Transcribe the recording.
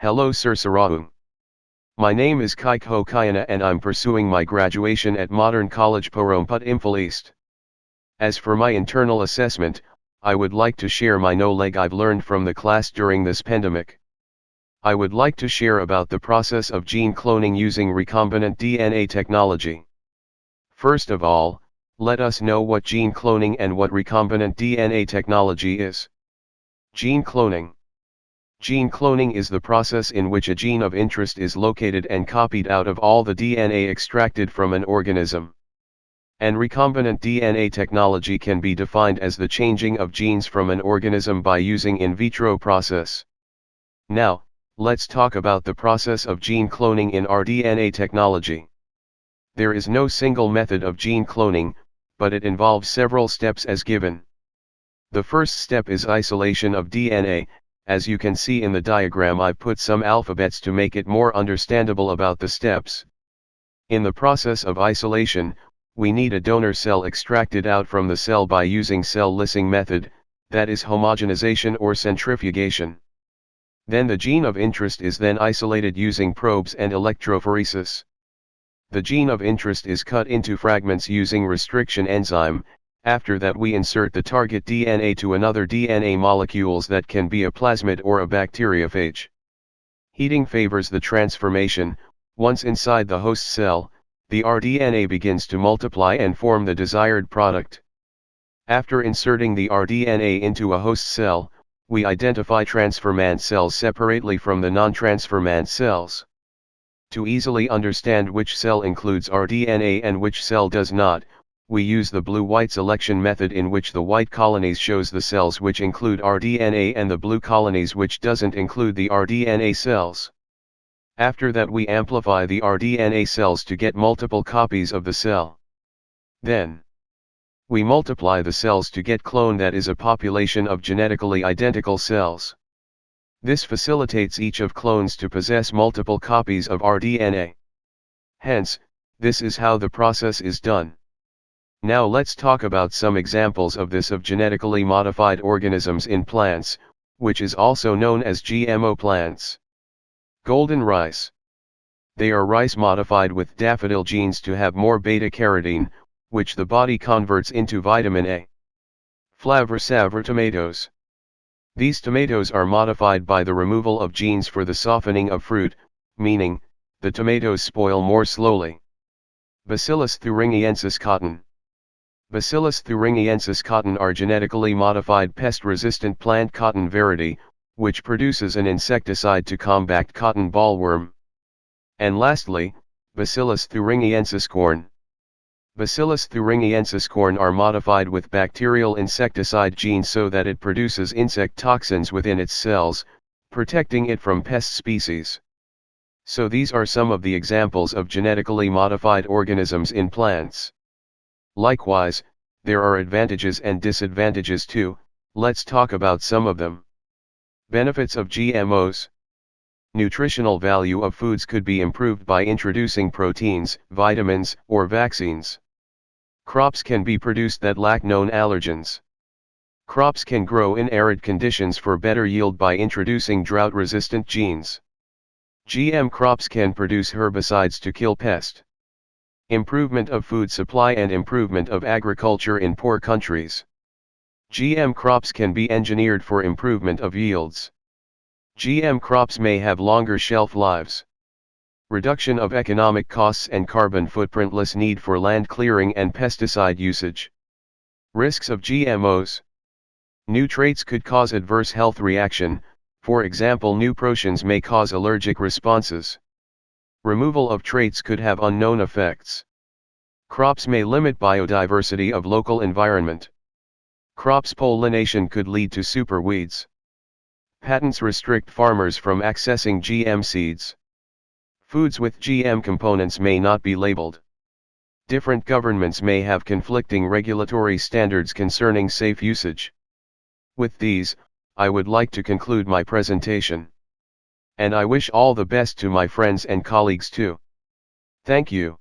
Hello Sir Saraung. My name is Kaikho Kayana and I'm pursuing my graduation at Modern College Poromput Imphal East. As for my internal assessment, I would like to share my knowledge I've learned from the class during this pandemic. I would like to share about the process of gene cloning using recombinant DNA technology. First of all, let us know what gene cloning and what recombinant DNA technology is. Gene cloning. Gene cloning is the process in which a gene of interest is located and copied out of all the DNA extracted from an organism. And recombinant DNA technology can be defined as the changing of genes from an organism by using in vitro process. Now, let's talk about the process of gene cloning in rDNA technology. There is no single method of gene cloning, but it involves several steps as given. The first step is isolation of DNA. As you can see in the diagram, I've put some alphabets to make it more understandable about the steps. In the process of isolation, we need a donor cell extracted out from the cell by using cell lysing method, that is homogenization or centrifugation. Then the gene of interest is then isolated using probes and electrophoresis. The gene of interest is cut into fragments using restriction enzyme. After that we insert the target DNA to another DNA molecules that can be a plasmid or a bacteriophage. Heating favors the transformation. Once inside the host cell, the rDNA begins to multiply and form the desired product. After inserting the rDNA into a host cell, we identify transformant cells separately from the non-transformant cells. To easily understand which cell includes rDNA and which cell does not, we use the blue-white selection method in which the white colonies shows the cells which include rDNA and the blue colonies which doesn't include the rDNA cells. After that we amplify the rDNA cells to get multiple copies of the cell. Then, we multiply the cells to get clone, that is a population of genetically identical cells. This facilitates each of clones to possess multiple copies of rDNA. Hence, this is how the process is done. Now let's talk about some examples of this of genetically modified organisms in plants, which is also known as GMO plants. Golden rice. They are rice modified with daffodil genes to have more beta-carotene, which the body converts into vitamin A. Flavor Savor tomatoes. These tomatoes are modified by the removal of genes for the softening of fruit, meaning, the tomatoes spoil more slowly. Bacillus thuringiensis cotton. Bacillus thuringiensis cotton are genetically modified pest-resistant plant cotton variety, which produces an insecticide to combat cotton bollworm. And lastly, Bacillus thuringiensis corn. Bacillus thuringiensis corn are modified with bacterial insecticide genes so that it produces insect toxins within its cells, protecting it from pest species. So these are some of the examples of genetically modified organisms in plants. Likewise, there are advantages and disadvantages too. Let's talk about some of them. Benefits of GMOs. Nutritional value of foods could be improved by introducing proteins, vitamins, or vaccines. Crops can be produced that lack known allergens. Crops can grow in arid conditions for better yield by introducing drought-resistant genes. GM crops can produce herbicides to kill pests. Improvement of food supply and improvement of agriculture in poor countries. GM crops can be engineered for improvement of yields. GM crops may have longer shelf lives. Reduction of economic costs and carbon footprint, less need for land clearing and pesticide usage. Risks of GMOs. New traits could cause adverse health reaction, for example new proteins may cause allergic responses. Removal of traits could have unknown effects. Crops may limit biodiversity of local environment. Crops pollination could lead to superweeds. Patents restrict farmers from accessing GM seeds. Foods with GM components may not be labeled. Different governments may have conflicting regulatory standards concerning safe usage. With these, I would like to conclude my presentation. And I wish all the best to my friends and colleagues too. Thank you.